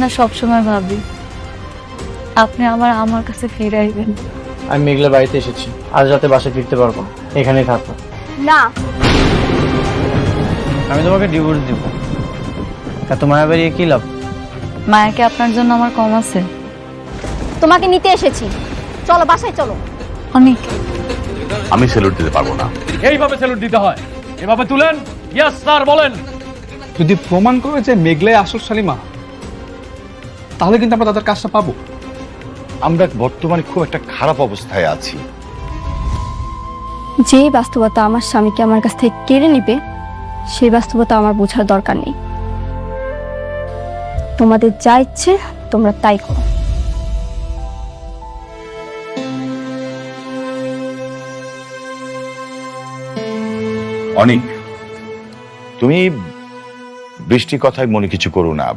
না সবসময় ভাবি আপনি আমার কাছে ফিরে আইবেন। আমি মেঘলা বাড়িতে এসেছি, আজ রাতে বাসায় ফিরতে পারবো, এখানেই থাকবো। না, আমি তোমাকে ডিভোর্স দিব। এত মায়া বেরিয়ে কি লাভ? মায়াকে আপনার জন্য আমার কম আছে? তোমাকে নিতে এসেছি, চলো বাসায় চলো। অনেক আমি স্যালুট দিতে পারবো না। এইভাবে স্যালুট দিতে হয়, এভাবে তুলেন। ইয়েস স্যার, বলেন। যদি প্রমাণ করে যে মেঘলাই আসল শালিমা, তাহলে কিন্তু আমরা তাদের কাজটা পাবো। আমরা বর্তমানে খুব একটা খারাপ অবস্থায় আছি। যে বাস্তবতা আমার স্বামীকে আমার কাছ থেকে কেড়ে নিবে, সেই বাস্তবতা আমার বোঝার দরকার নেই। তোমাদের যা ইচ্ছে তোমরা তাই করো। অনেক, তুমি বৃষ্টির কথায় মনে কিছু করো না।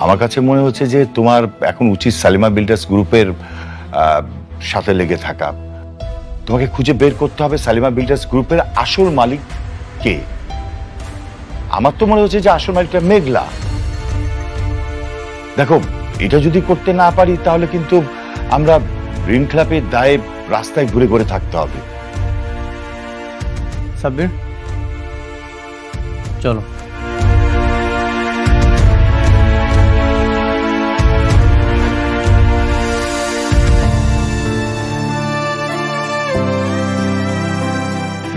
আমার কাছে মনে হচ্ছে যে তোমার এখন উচিত সালিমা বিল্ডার্স গ্রুপের সাথে লেগে থাকা। তোমাকে খুঁজে বের করতে হবে সালিমা বিল্ডার্স গ্রুপের আসল মালিক কে। আমার তো মনে হচ্ছে যে আসল মালিকটা মেঘলা। দেখো, এটা যদি করতে না পারি তাহলে কিন্তু আমরা ঋণ খেলাপের দায়ে রাস্তায় ঘুরে ঘুরে থাকতে হবে। সাব্বির, চলো।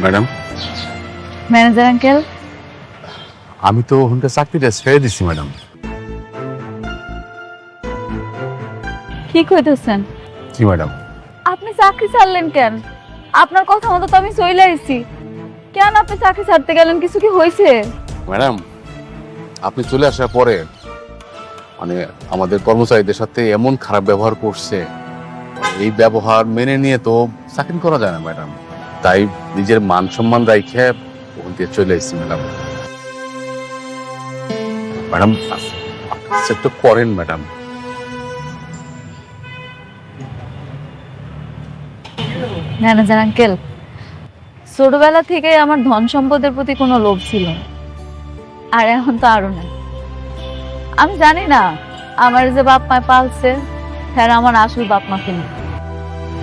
ম্যাডাম, ম্যানেজার আঙ্কেল, আমি তো ওখানকার চাকরিটা ছেড়ে দিচ্ছি ম্যাডাম। কি কইতেছেন? জি ম্যাডাম। আপনি চাকরি ছাড়লেন কেন? আপনার কথা মতো তো আমি চলে আইছি। কেন আপনি চাকরি ছাড়তে গেলেন? কিছু কি হয়েছে? ম্যাডাম, আপনি চলে আসার পরে মানে আমাদের কর্মচারীদের সাথে এমন খারাপ ব্যবহার করছে, এই ব্যবহার মেনে নিয়ে তো চাকরি করা যায় না ম্যাডাম। তাই নিজের মান সম্মান রাইখে ওখান থেকে চলে এসেছি ম্যাডাম। ম্যাডাম, একটু করেন ম্যাডাম। ম্যানেজার আঙ্কেল, ছোটবেলা থেকে আমার ধন সম্পদের প্রতি কোনো লোভ ছিল না, আর এখন তো আরো নাই। আমি জানি না আমার যে বাপ মা পালছে হ্যাঁ আমার আসল বাপ মা কিনা।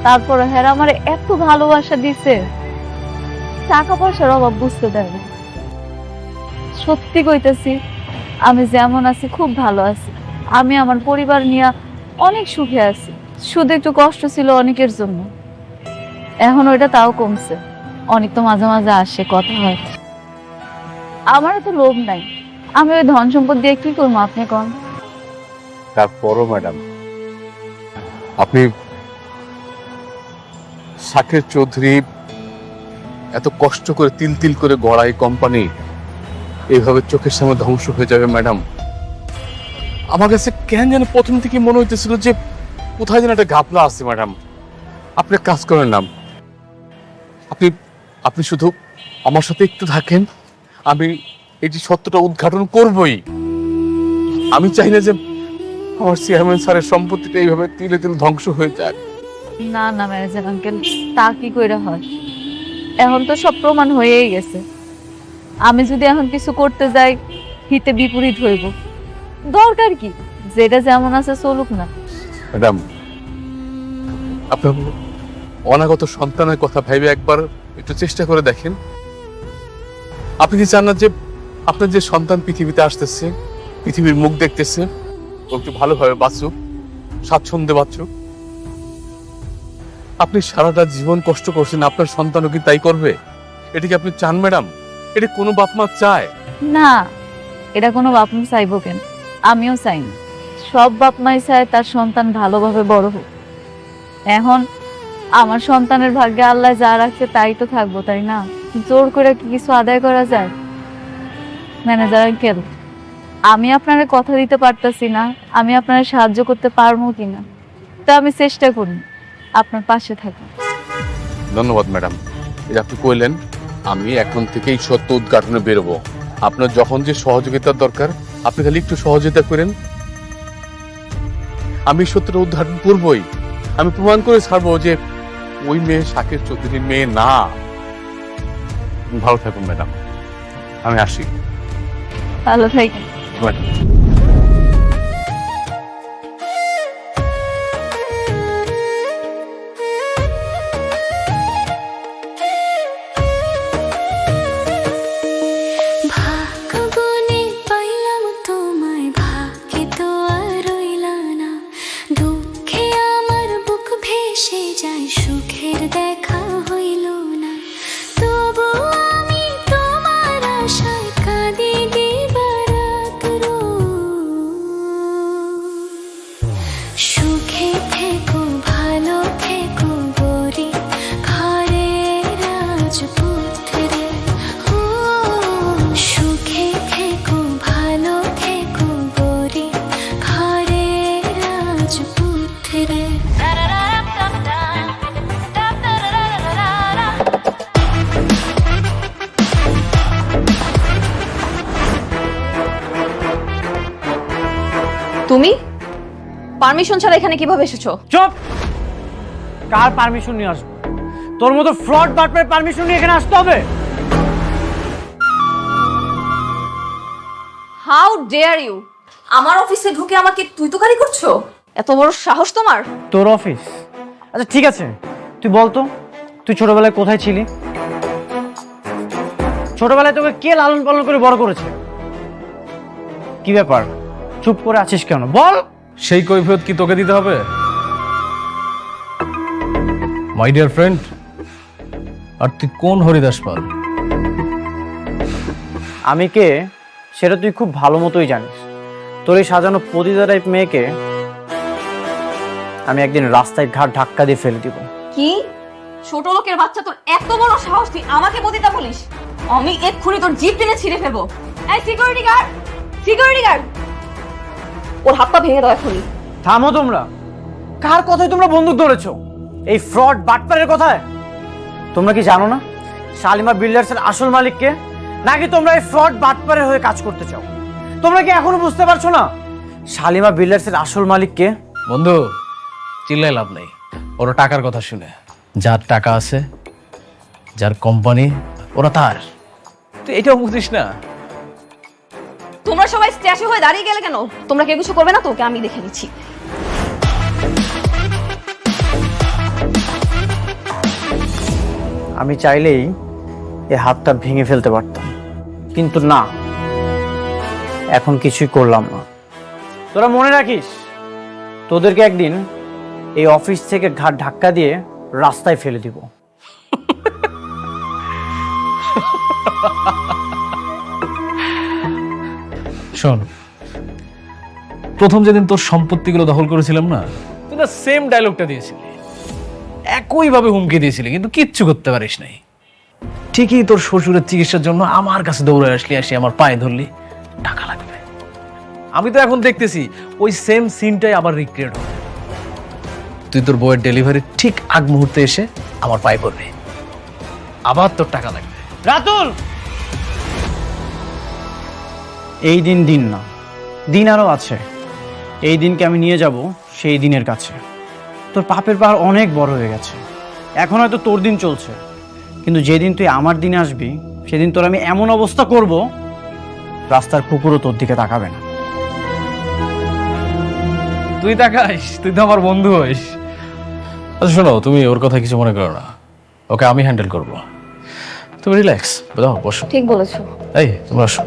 তারপরে হ্যাঁ আমার এত ভালোবাসা দিছে, টাকা পয়সার অভাব বুঝতে দেয় না। সত্যি কইতেছি, আমি যেমন আছি খুব ভালো আছি। আমি আমার পরিবার নিয়ে অনেক সুখে আছি। শুধু একটু কষ্ট ছিল অনেকের জন্য, এখন ওইটা তাও কমছে। অনেক তো মাঝে মাঝে আসে, কথা হয়। আমারও তো লোভ নাই, আমি ওই ধন সম্পদ দিয়ে কি করবো আপনি কন? তারপরও ম্যাডাম, আপনি শাকের চৌধুরী এত কষ্ট করে তিল তিল করে গড়া এই কোম্পানি এইভাবে চোখের সামনে ধ্বংস হয়ে যাবে ম্যাডাম। আমার কাছে কেন যেন প্রথম থেকে মনে হইতেছিল যে কোথায় যেন একটা ঘাপলা আছে ম্যাডাম। আপনি কাজ করেন না, আপনি আপনি শুধু আমার সাথে একটু থাকেন, আমি এই যে সত্যটা উদ্ঘাটন করবই। আমি চাই না যে আমার চেয়ারম্যান স্যারের সম্পত্তিটা এইভাবে তিলে তিলে ধ্বংস হয়ে যায়। না না ম্যানেজার আঙ্কেল, তা কি কইরা হয়? এখন তো সব প্রমাণ হয়েই গেছে। আমি যদি এখন কিছু করতে যাই হিতে বিপরীত হইব। দরকার কি? যেটা যেমন আছে চলুক না। ম্যাডাম, আপনার অনাগত সন্তানের কথা ভেবে একবার একটু চেষ্টা করে দেখেন। আপনি কি চান না যে আপনার যে সন্তান পৃথিবীতে আসতেছে, পৃথিবীর মুখ দেখতেছে, ও একটু ভালোভাবে বাঁচুক, স্বাচ্ছন্দ্যে বাঁচুক? আপনি সারাটা জীবন কষ্ট করছেন, আপনার সন্তানও কি তাই করবে? এটা কি আপনি চান ম্যাডাম? এটা কোনো বাপ মা চায়? না, এটা কোনো বাপ মা চাইবো কেন? আমিও চাই না। সব বাপ মাই চায় তার সন্তান ভালোভাবে বড় হোক। এখন আমার সন্তানের ভাগ্যে আল্লাহ যা রাখছে তাই তো থাকবো, তাই না? জোর করে কি কিছু আদায় করা যায়? ম্যানেজার আঙ্কেল, আমি আপনারে কথা দিতে পারতাছি না আমি আপনারে সাহায্য করতে পারবো কিনা, তা আমি চেষ্টা করি আপনার পাশে থাকি। ধন্যবাদ ম্যাডাম, এই আপনি কইলেন। আমি এখন থেকেই সত্য উদ্ঘাটনে বেরোবো। আপনার যখন যে সহযোগিতার দরকার আপনি খালি একটু সহযোগিতা করেন, আমি সত্যটা উদ্ঘাটন করবই। আমি প্রমাণ করে ছাড়বো যে ওই মেয়ে শাকের চৌধুরীর মেয়ে না। ভালো থাকুন ম্যাডাম, আমি আসি। ভালো থাকি। ম্যাডাম। রাজপুত রে। তুমি পারমিশন ছাড়া এখানে কিভাবে এসেছো? চুপ! কার পারমিশন নিয়ে আসবো? তোর মতো ফ্রড বাটপারের পারমিশন নিয়ে এখানে আসতে হবে? হাউ ডেয়ার ইউ আমার অফিসে ঢুকে আমাকে তুই তোকারি করছো? এত বড় সাহস তোমার? তোর অফিস? আচ্ছা ঠিক আছে, তুই বলতো তুই ছোটবেলায় কোথায় ছিলি? ছোটবেলায় তোকে কে লালন পালন করে বড় করেছে? কি ব্যাপার, চুপ করে আছিস কেন? বল। সেই কৈফিয়ত কি তোকে দিতে হবে? মাই ডিয়ার ফ্রেন্ড, আর তুই কোন হরিদাস পাল? আমি কে সেটা তুই খুব ভালো মতোই জানিস। তোর এই সাজানো পতিতা টাইপ মেয়েকে আমি একদিন রাস্তায় ঘাট ধাক্কা দিয়ে ফেলে দিব। কি ছোট লোকের বাচ্চা, তোর এত বড় সাহস তুই আমাকে পতিতা বলিস? আমি এক্ষুনি তোর জিপ টেনে ছিঁড়ে ফেলবো। এই সিকিউরিটি গার্ড, সিকিউরিটি গার্ড, ওর হাত পা ভেঙে দাও এখনই। থামো তোমরা। কার কথায় তোমরা বন্দুক ধরেছো? এই ফ্রড বাটপারের কথায়? তোমরা কি জানো না শালিমা বিল্ডার্সের আসল মালিক কে? নাকি তোমরা এই ফ্রড বাটপারের হয়ে কাজ করতে চাও? তোমরা কি এখনো বুঝতে পারছো না শালিমা বিল্ডার্সের আসল মালিক কে? বন্ধু, চিল্লাই লাভ নেই। ওরা টাকার কথা শুনে, যার টাকা আছে, যার কোম্পানি, ওরা তার। তুই এটাও বুঝিস না? তোমরা সবাই স্ট্যাচু হয়ে দাঁড়িয়ে গেলে কেন? তোমরা কেউ কিছু করবে না? তোকে আমি দেখে নিচ্ছি। আমি চাইলেই এই হাতটা ভেঙে ফেলতে পারতাম, কিন্তু না, এখন কিছুই করলাম না। তোরা মনে রাখিস, তোদেরকে একদিন এই অফিস থেকে ঘাট ধাক্কা দিয়ে রাস্তায় ফেলে দিব। শোন, প্রথম যেদিন তোর সম্পত্তিগুলো দখল করেছিলাম না, তুই না সেম ডায়লগটা দিয়েছিলি, একইভাবে হুমকি দিয়েছিলি, কিন্তু কিচ্ছু করতে পারিস নাই। ঠিকই তোর শ্বশুরের চিকিৎসার জন্য আমার কাছে দৌড়ে আসলি, আসি আমার পায়ে ধরলি, টাকা লাগবে। আমি তো এখন দেখতেছি ওই সেম সিনটাই আবার রিক্রিয়েট হবে। তুই তোর বইয়ের ডেলিভারি ঠিক আগ মুহূর্তে এসে আমার পায়ে পড়বি, আবার তোর টাকা লাগবে। রাতুল, এই দিন দিন না, দিন আরো আছে। এই দিনকে আমি নিয়ে যাব সেই দিনের কাছে। তোর পাপের পাহাড় অনেক বড় হয়ে গেছে, এখন হয়তো তোর দিন চলছে, কিন্তু যেদিন তুই আমার দিনে আসবি সেদিন তোর আমি এমন অবস্থা করব, রাস্তার কুকুরও তোর দিকে তাকাবে না। তুই তাকাইস, তুই তো আমার বন্ধু হইস। আচ্ছা শোনো, তুমি ওর কথা কিছু মনে করো না, ওকে আমি হ্যান্ডেল করব। তুমি রিল্যাক্স, বুঝাও, বসো। ঠিক বলেছো। এই তোমরা আসো।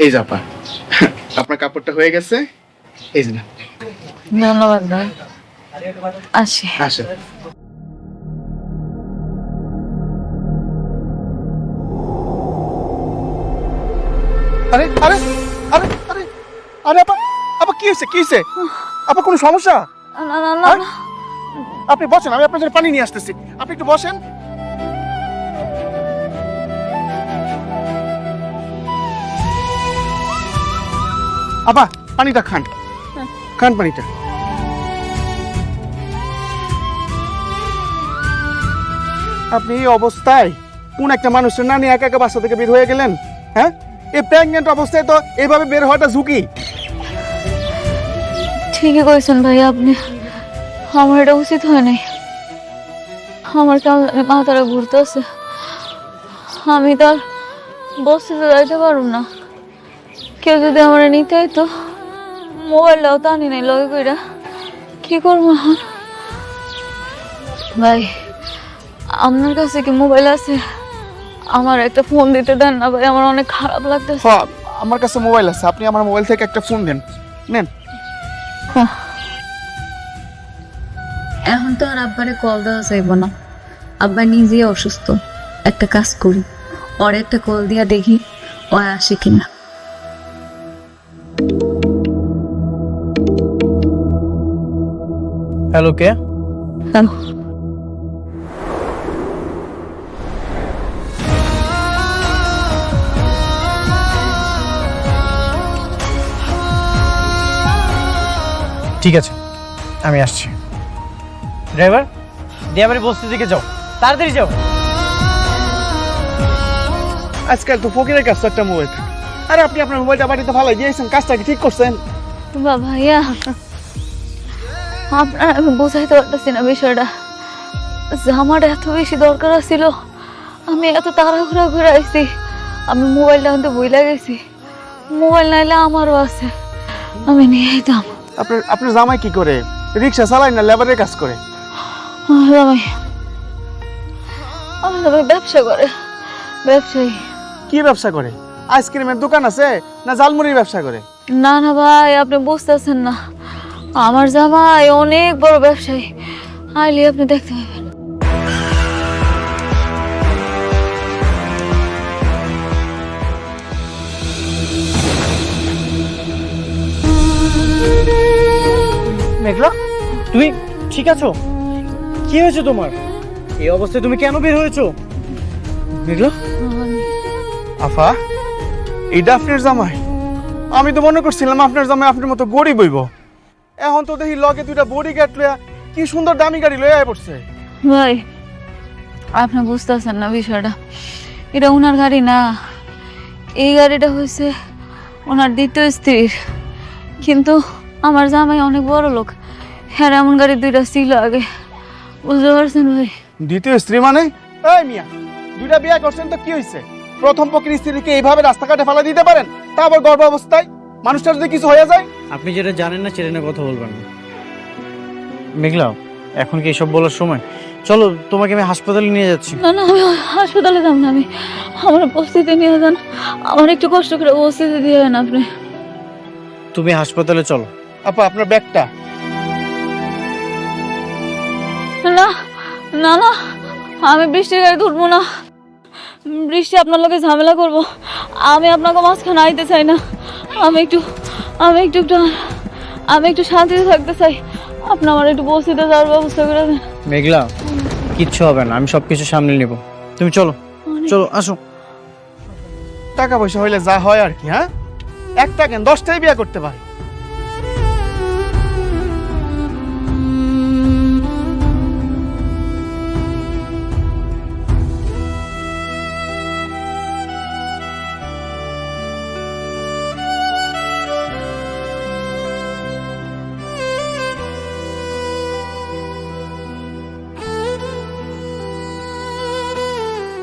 এই জাপা, আপনার কাপড়টা হয়ে গেছে, এই যে না। ধন্যবাদ ভাই, আসি। আসেন। আরে আরে আরে আরে আরে আপা, আপা কি হয়েছে, কি হয়েছে? আপা কোনো সমস্যা? না না না না। আপনি বসেন, আমি আপনার জন্য পানি নিয়ে আসতেছি, আপনি একটু বসেন। আপা পানিটা খান, খান পানিটা। আপনি এই অবস্থায় কোন একটা মানুষের না নিয়ে একা একা বাসা থেকে বের হয়ে গেলেন? হ্যাঁ, এই প্রেগনেন্ট অবস্থায় তো এইভাবে বের হওয়াটা ঝুঁকি। ঠিকই কইছেন ভাই আপনি, আমার এটা উচিত হয় নাই। আমার কেমন মাথাটা ঘুরতেছে, আমি তো আর বস্তিতে যাইতে পারব না। কেউ যদি আমার নিতে হইতো, মোবাইলটাও তো আনি নাই লগে কইরা, কি করবো এখন? ভাই আপনার কাছে কি মোবাইল আছে? আমার একটা ফোন দিতে দেন না ভাই, আমার অনেক খারাপ লাগতেছে। হ্যাঁ, আমার কাছে মোবাইল আছে, আপনি আমার মোবাইল থেকে একটা ফোন দেন, নেন। এখন তো আর আব্বারে কল দেওয়া যাইব না, আব্বা নিজেই অসুস্থ। একটা কাজ করি, ওর একটা কল দিয়া দেখি ও আসে কিনা। হ্যালো, কে? হ্যালো। ঠিক আছে, আমি আসছি। ড্রাইভার, দিয়াবাড়ি বস্তি দিকে যাও, তাড়াতাড়ি যাও। আজকাল তো ফকিরের কাছে একটা মোবাইল থাকে, আর আপনি আপনার মোবাইলটা বাড়িতে ফালাই দিয়েছেন, কাজটা কি ঠিক করছেন? ভাইয়া, আপনার আমি বোঝাইতে পারতেছি না বিষয়টা। জামার এত বেশি দরকার ছিল, আমি এত তাড়াহুড়া ঘুরে আইছি, আমি মোবাইলটা আনতে বইলা গেছি। মোবাইল নাইলে আমারও আছে, আমি নিয়ে আইতাম। আপনার জামাই কি করে? রিক্সা চালায় না লেবারের কাজ করে? জামাই, আমার জামাই ব্যবসা করে, ব্যবসায়ী। কি ব্যবসা করে? আইসক্রিমের দোকান আছে না জালমুড়ির ব্যবসা করে? না না ভাই, আপনি বুঝতেছেন না, আমার জামাই অনেক বড় ব্যবসায়ী, আইলে আপনি দেখতে পাবেন। মেঘলা, তুমি ঠিক আছো? কি হয়েছে তোমার? এই অবস্থায় তুমি কেন বের হয়েছো? মেঘলা, আফা, এইটা আপনার জামাই? আমি তো মনে করছিলাম আপনার জামাই আপনার মতো গরিব হইব। এখন তো দেখি লগে দুইটা বডি গার্ড লইয়া কি সুন্দর দামি গাড়ি লইয়া পড়ছে। ভাই, আপনি বুঝতেছেন না বিষয়টা, এটা ওনার গাড়ি না, এই গাড়িটা হয়েছে ওনার দ্বিতীয় স্ত্রীর। কিন্তু আমার জামাই অনেক বড় লোক, হ্যাঁ এমন গাড়ি দুইটা ছিল আগে, বুঝতে পারছেন ভাই? দ্বিতীয় স্ত্রী মানে? এই মিয়া, দুইটা বিয়ে করছেন তো কি হইছে? প্রথম পক্ষের স্ত্রীকে এইভাবে রাস্তাঘাটে ফেলা দিতে পারেন, তা আবার গর্ভ অবস্থায়? মানুষটার যদি কিছু হয়ে যায়? আপনি যেটা জানেন না সেটা নিয়ে কথা বলবেন না। মেঘলা, এখন কি এসব বলার সময়? চলো, তোমাকে আমি হাসপাতালে নিয়ে যাচ্ছি। না না, আমি হাসপাতালে যাব না, আমি আমার বস্তিতে নিয়ে যান, আমার একটু কষ্ট করে বস্তিতে দিয়ে যান আপনি। তুমি হাসপাতালে চলো। আপা, আপনার ব্যাগটা? না না না, আমি বৃষ্টির গাড়ি ধরবো না, বৃষ্টি আপনার লোকে ঝামেলা করব, আমি আপনাকে মাঝখানে আইতে চাই না, আমি একটু শান্তিতে থাকতে চাই, আপনি আমার একটু বসিতে যাওয়ার ব্যবস্থা করে দেন। মেঘলা, কিচ্ছু হবে না, আমি সবকিছু সামলে নেব। তুমি চলো, চলো, আসো। টাকা পয়সা হইলে যা হয় আর কি, হ্যাঁ? একটা কেন 10টাই বিয়ে করতে পারে।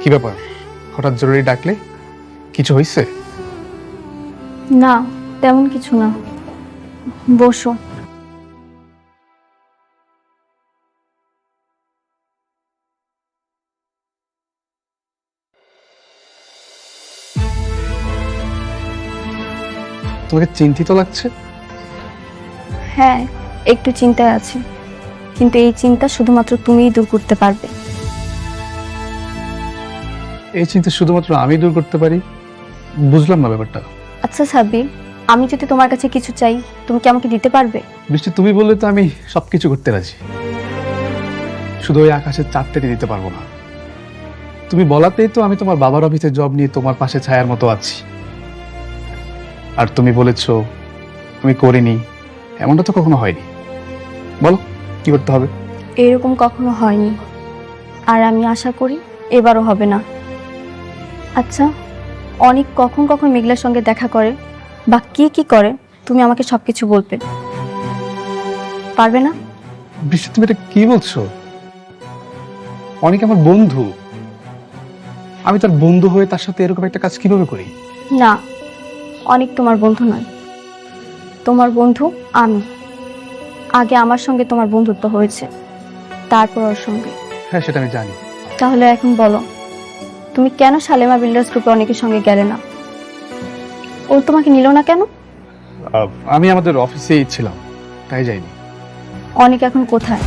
কি ব্যাপার, হঠাৎ জরুরি ডাকলে? কিছু হয়েছে? না, তেমন কিছু না, বসো। তোমাকে চিন্তিত লাগছে? হ্যাঁ, একটু চিন্তায় আছি, কিন্তু এই চিন্তা শুধুমাত্র তুমিই দূর করতে পারবে। এই চিন্তা শুধুমাত্র আমি দূর করতে পারি? বুঝলাম না ব্যাপারটা। আচ্ছা সাব্বির, আমি যদি তোমার কাছে কিছু চাই, তুমি কি আমাকে দিতে পারবে? বৃষ্টি, তুমি বললে তো আমি সবকিছু করতে রাজি, শুধু ওই আকাশের চাঁদটাকে দিতে পারবো না। তুমি বলাতেই তো আমি তোমার বাবার অফিসে জব নিয়ে তোমার পাশে ছায়ার মতো আছি, আর তুমি বলেছো আমি করিনি, এমনটা তো কখনো হয়নি। বলো কি করতে হবে? এরকম কখনো হয়নি, আর আমি আশা করি এবারও হবে না। আচ্ছা, অনেক কখন কখন মেঘলার সঙ্গে দেখা করে বা কি কি করে, তুমি আমাকে সবকিছু বলবে, পারবে না? বৃষ্টি, তুমি এটা কি বলছো? অনেক আমার বন্ধু, আমি তার বন্ধু হয়ে তার সাথে এরকম একটা কাজ কিভাবে করি? না, অনেক তোমার বন্ধু নয়, তোমার বন্ধু আমি। আগে আমার সঙ্গে তোমার বন্ধুত্ব হয়েছে, তারপর ওর সঙ্গে। হ্যাঁ, সেটা আমি জানি। তাহলে এখন বলো, তুমি কেন শালেমা বিল্ডার্স গ্রুপে অনেকের সঙ্গে গেলে না? ও তোমাকে নিল না কেন? আমি আমাদের অফিসেই ছিলাম, তাই যাইনি। অনেক এখন কোথায়?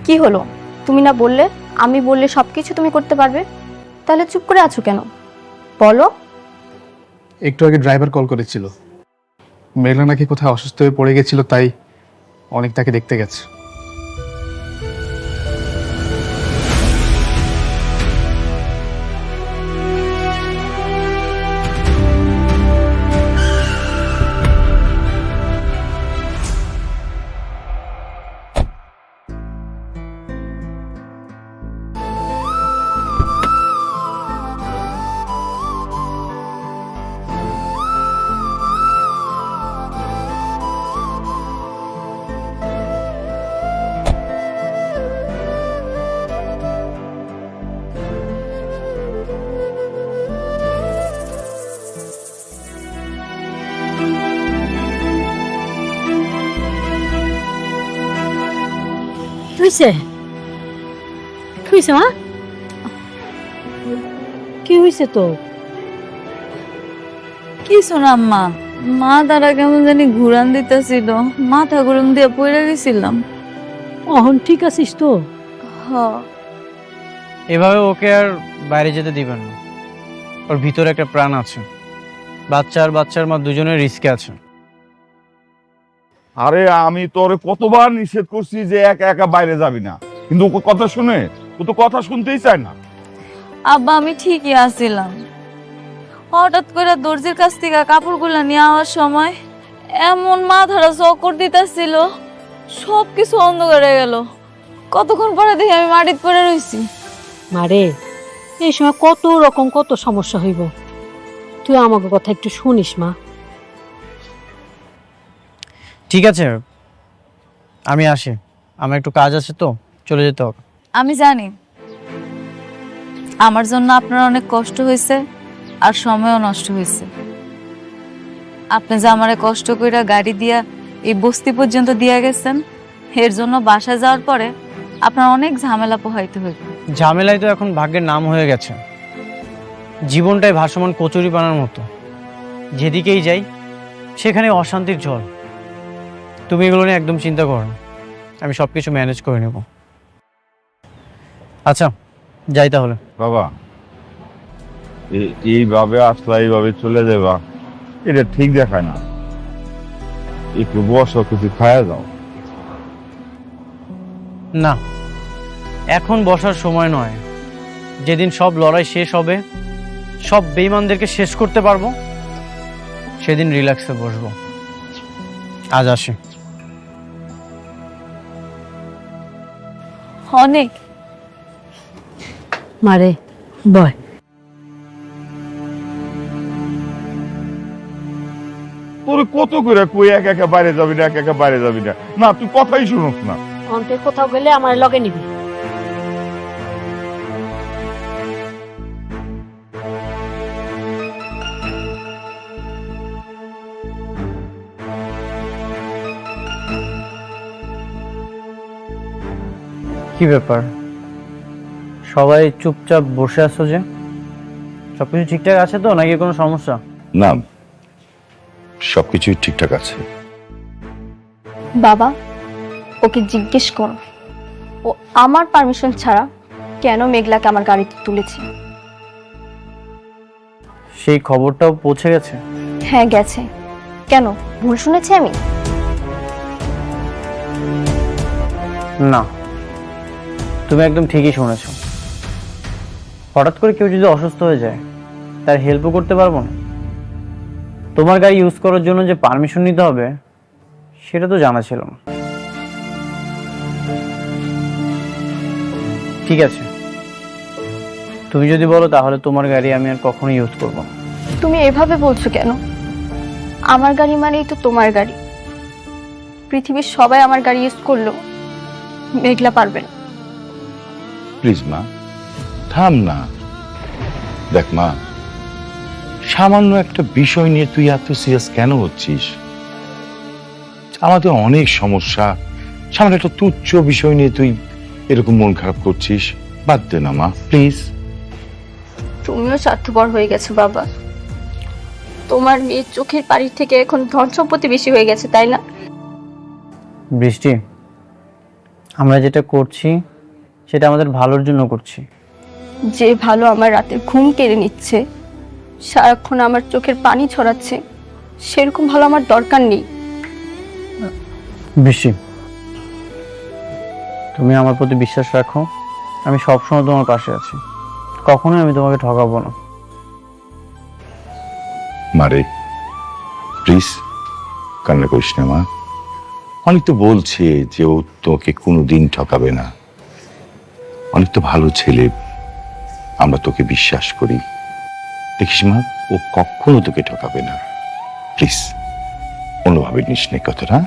কি হলো, তুমি না বললে আমি বললে সবকিছু তুমি করতে পারবে? তাহলে চুপ করে আছো কেন, বলো। একটু আগে ড্রাইভার কল করেছিল, মেঘলা নাকি কোথায় অসুস্থ হয়ে পড়ে গেছিল, তাই অনেক তাকে দেখতে গেছে। হয়েছে কি হয়েছে মা কি হয়েছে তো কিছু না আম্মা, মা তারা কেমন জানি ঘুরান দিতেছিল, মাথা গরম দিয়ে পড়ে গেছিলাম। অহন ঠিক আছিস তো? হ। এভাবে ওকে আর বাইরে যেতে দিবেন না। ওর ভিতরে একটা প্রাণ আছে, বাচ্চা আর বাচ্চার মা দুজনের রিস্কে আছে। আরে আমি তোরে কতবার নিষেধ করছি যে একা একা বাইরে যাবি না, কিন্তু ওকে কথা শুনে ও তো কথা শুনতেই চায় না। আব্বা আমি ঠিকই আছিলাম, হঠাৎ করে দর্জির কাছ থেকে কাপড়গুলো নিয়ে আওয়ার সময় এমন মাথাটা চক্কর দিতেছিল, সবকিছু অন্ধকার হয়ে গেল। কতক্ষণ পরে দেখি আমি মাটিতে পড়ে রইছি। মারে এই সময় কত রকম কত সমস্যা হইব, তুই আমাকে কথা একটু শুনিস মা। ঠিক আছে, আমি আসি, আমার একটু কাজ আছে তো, চলে যেতে হবে। আমি জানি আমার জন্য আপনার অনেক কষ্ট হয়েছে আর সময়ও নষ্ট হয়েছে। আপনি যে আমারে কষ্ট করে গাড়ি দিয়া এই বস্তি পর্যন্ত দিয়ে গেছেন, এর জন্য বাসায় যাওয়ার পরে আপনার অনেক ঝামেলা পোহাইতে হইবে। ঝামেলাই তো এখন ভাগ্যের নাম হয়ে গেছে। জীবনটাই ভাসমান কচুরি পানার মতো, যেদিকেই যাই সেখানে অশান্তির ঝড়। তুমি এগুলো নিয়ে একদম চিন্তা করো না, আমি সব কিছু ম্যানেজ করে নেব। আচ্ছা যাই তাহলে। বাবা এইভাবে আসলা, এইভাবে চলে যাবা, এটা ঠিক দেখায় না। একটু বসো, কিছু খায়া যাও। না, এখন বসার সময় নয়। যেদিন সব লড়াই শেষ হবে, সব বেঈমানদেরকে শেষ করতে পারবো, সেদিন রিল্যাক্সে বসবো। আজ আসি। অনেক মারে বয়। তোর কত করে কই একা একা বাইরে যাবি না, একা একা বাইরে যাবি না, না তুই কথাই শুনুস না। অন্তে কোথাও গেলে আমার লগে নিবি। কি ব্যাপার, সবাই চুপচাপ বসে আছো যে? সবকিছু ঠিকঠাক আছে তো, নাকি কোনো সমস্যা? না, সবকিছুই ঠিকঠাক আছে। বাবা ওকে জিজ্ঞেস করো ও আমার পারমিশন ছাড়া কেন মেঘলাকে আমার গাড়িতে তুলেছে। সেই খবরটাও পৌঁছে গেছে? হ্যাঁ গেছে। কেন ভুল শুনেছি আমি? না, তুমি একদম ঠিকই শুনেছ। হঠাৎ করে কেউ যদি অসুস্থ হয়ে যায়, তার হেল্পও করতে পারবো না। তোমার গাড়ি ইউজ করার জন্য যে পারমিশন নিতে হবে, সেটা তো জানা ছিল না। ঠিক আছে, তুমি যদি বলো তাহলে তোমার গাড়ি আমি আর কখনো ইউজ করব না। তুমি এভাবে বলছো কেন? আমার গাড়ি মানেই তো তোমার গাড়ি। পৃথিবীর সবাই আমার গাড়ি ইউজ করলো, মেঘলা পারবে না। প্লিজ মা, থাম না। দেখ মা, সামান্য একটা বিষয় নিয়ে তুই এত সিরিয়াস কেন হচ্ছিস? আমাদের অনেক সমস্যা, সামান্য একটা তুচ্ছ বিষয় নিয়ে তুই এরকম মন খারাপ করছিস। বাদ দে না মা, প্লিজ। তুমিও স্বার্থপর হয়ে গেছো বাবা। তোমার মেয়ের চোখের পানির থেকে এখন ধন সম্পত্তি বেশি হয়ে গেছে, তাই না? বৃষ্টি, আমরা যেটা করছি সেটা আমাদের ভালোর জন্য করছি। যে ভালো আমার রাতের ঘুম কেড়ে নিচ্ছে, সারাক্ষণ আমার চোখের পানি ছড়াচ্ছে, সেরকম ভালো আমার দরকার নেই। বৃষ্টি, তুমি আমার প্রতি বিশ্বাস রাখো, আমি সবসময় তোমার পাশে আছি, কখনোই আমি তোমাকে ঠকাবো না। মারে প্লিজ কান্না করিস না মা। অনেক তো বলছে যে ও তোকে কোনোদিন ঠকাবে না। অনেক তো ভালো ছেলে, আমরা তোকে বিশ্বাস করি। দেখিস মা, ও কখনো তোকে ঠকাবে না। প্লিজ অন্যভাবে নিস নে কথাটা।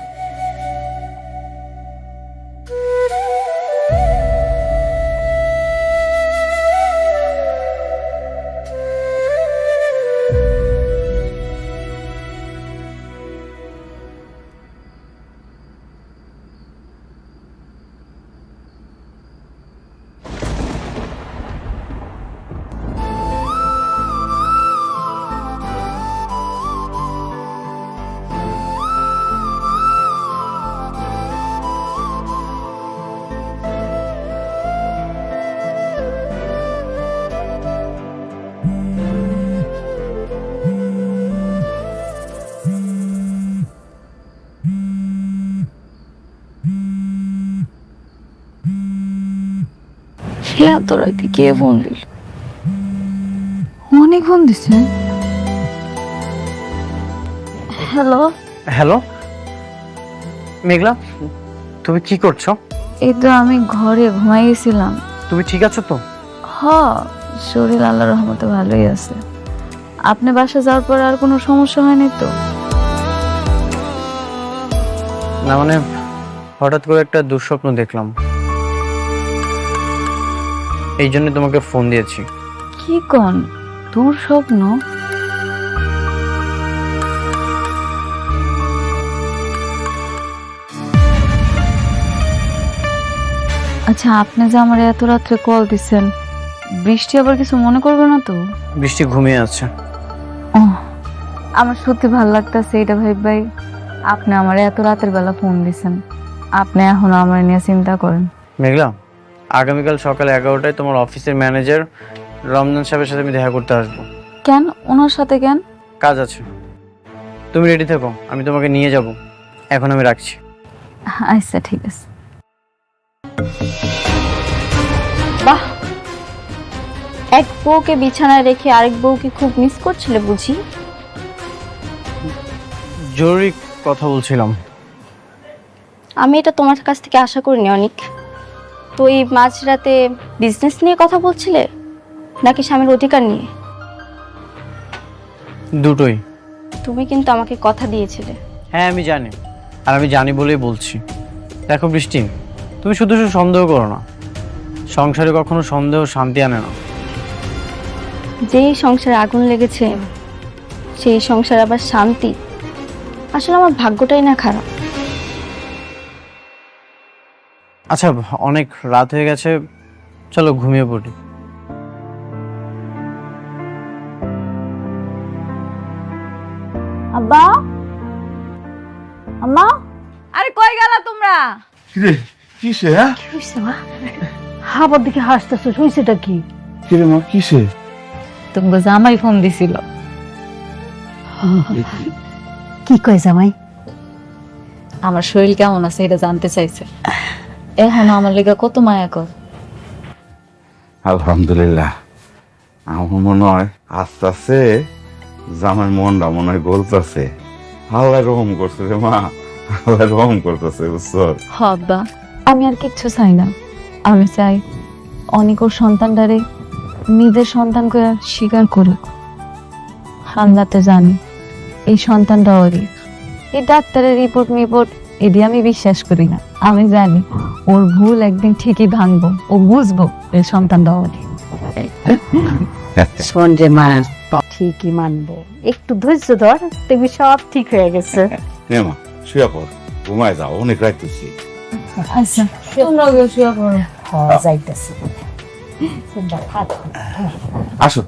এত রাতে কে ফোন দিল? অনেক ফোন দিছে। হ্যালো, হ্যালো মেঘলা, তুমি কি করছো? এই তো আমি ঘরে ঘুমাই গেছিলাম। তুমি ঠিক আছো তো? হ, শরীর আল্লাহর রহমতে ভালোই আছে। আপনি বাসা যাওয়ার পর আর কোনো সমস্যা হয়নি তো? না মানে হঠাৎ করে একটা দুঃস্বপ্ন দেখলাম, এই জন্য তোমাকে ফোন দিয়েছি। কি কোন দূর স্বপ্ন? আচ্ছা, আপনি যে আমার এত রাত্রে কল দিচ্ছেন, বৃষ্টি আবার কিছু মনে করবে না তো? বৃষ্টি ঘুমিয়ে আছে। ও, আমার সত্যি ভালো লাগতেছে এটা ভাই। আপনি আমার এত রাতের বেলা ফোন দিছেন, আপনি এখনো আমার নিয়ে চিন্তা করেন। মেঘলা, আগামীকাল সকাল 11টায় তোমার অফিসের ম্যানেজার রমজান সাহেবের সাথে আমি দেখা করতে আসবো। কেন ওনার সাথে কেন? কাজ আছে, তুমি রেডি থেকো, আমি তোমাকে নিয়ে যাব। এখন আমি রাখছি। আচ্ছা ঠিক আছে। বাহ, এক বউকে বিছানায় রেখে আরেক বউকে খুব মিস করছিলে বুঝি? জরুরি কথা বলছিলাম। আমি এটা তোমার কাছ থেকে আশা করিনি অনিক। তো এই মাঝরাতে বিজনেস নিয়ে কথা বলছিলে নাকি স্বামীর অধিকার নিয়ে? দুটোই। তুমি কিন্তু আমাকে কথা দিয়েছিলে। হ্যাঁ আমি জানি, আর আমি জানি বলেই বলছি। দেখো বৃষ্টি, তুমি শুধু শুধু সন্দেহ করো না। সংসারে কখনো সন্দেহ শান্তি আনে না। যেই সংসারে আগুন লেগেছে সেই সংসার আবার শান্তি। আসলে আমার ভাগ্যটাই না খারাপ। আচ্ছা, অনেক রাত হয়ে গেছে, চলো ঘুমিয়ে পড়ি। আব্বা, আম্মা, আরে কই গেলা তোমরা? কিরে কিসে? হ্যাঁ কি হয়েছে মা? হাবার দিকে হাসতেছো, হয়েছেটা কি? কিরে মা কিসে? তোমাকে জামাই ফোন দিছিল। কি কয় জামাই? আমার শরীর কেমন আছে এটা জানতে চাইছে। এখন আমার লেগে কত মায়া কর। আলহামদুলিল্লাহ, আমার মনে হয় আস্তে আস্তে জামার মনটা মনে হয় গলতেছে। আল্লাহ রহম করছে রে মা, আল্লাহ রহম করতেছে, বুঝছো? হব্বা, আমি আর কিচ্ছু চাই না। আমি চাই অনেক ওর সন্তানটারে নিজের সন্তান করে স্বীকার করুক। হামলাতে জানি এই সন্তানটা ওরই। এই ডাক্তারের রিপোর্ট এটি আমি বিশ্বাস করি না। আমি জানি ওর ভুল একদিন ঠিকই ভাঙবো, ও বুঝবো এই সন্তানটা ওরই। শোন রে মা, ঠিকই মানবো, একটু ধৈর্য ধর, দেখবি সব ঠিক হয়ে গেছে। নে মা, শুয়ে পড়, ঘুমায় যাও, অনেক রাত হয়েছে। আচ্ছা, তোমরা শুয়ে পড়ো। যাইতেছে আসো।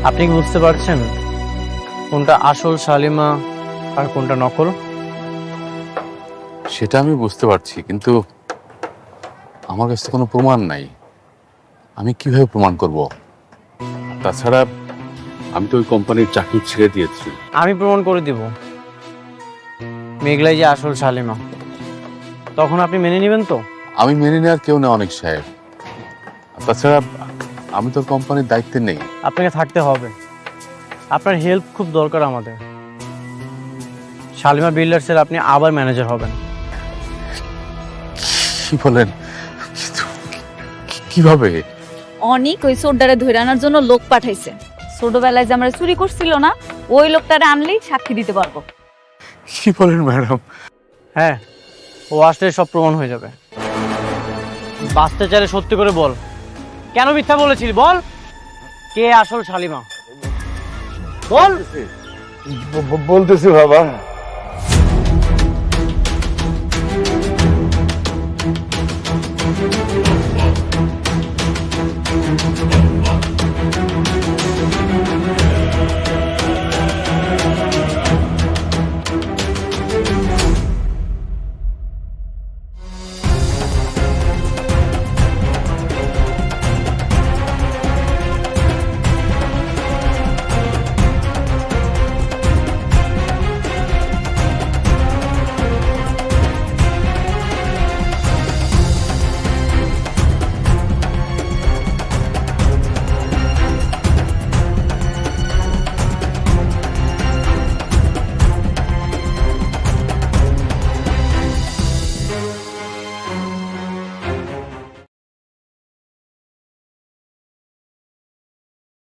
আপনি কি বুঝতে পারছেন কোনটা আসল শালিমা আর কোনটা নকল? সেটা আমি বুঝতে পারছি, কিন্তু আমার কাছে কোনো প্রমাণ নাই। আমি কিভাবে প্রমাণ করব? তাছাড়া আমি তো ওই কোম্পানির চাকরি ছেড়ে দিয়েছি। আমি প্রমাণ করে দিব মেঘলাই যে আসল শালিমা। তখন আপনি মেনে নেবেন তো? আমি মেনে নেওয়ার কেউ না অনেক সাহেব। তাছাড়া আমি তো কোম্পানির দায়িত্বে নেই। আপনাকে থাকতে হবে, আপনার হেল্প খুব দরকার আমাদের। শালিমা বিল্ডার্সের আপনি আবার ম্যানেজার হবেন। কি বলেন? কিভাবে? অনেক ওই সোডারে ধরে আনার জন্য লোক পাঠাইছে। ছোটবেলায় যে আমরা চুরি করছিল না, ওই লোকটারে আনলেই সাক্ষী দিতে পারবো। কি বলেন ম্যাডাম? হ্যাঁ, ও আসলে সব প্রমাণ হয়ে যাবে। বাঁচতে চাইলে সত্যি করে বল, কেন মিথ্যা বলেছিলি? বল, কে আসল শালিমা? বল। বলতেছি বাবা।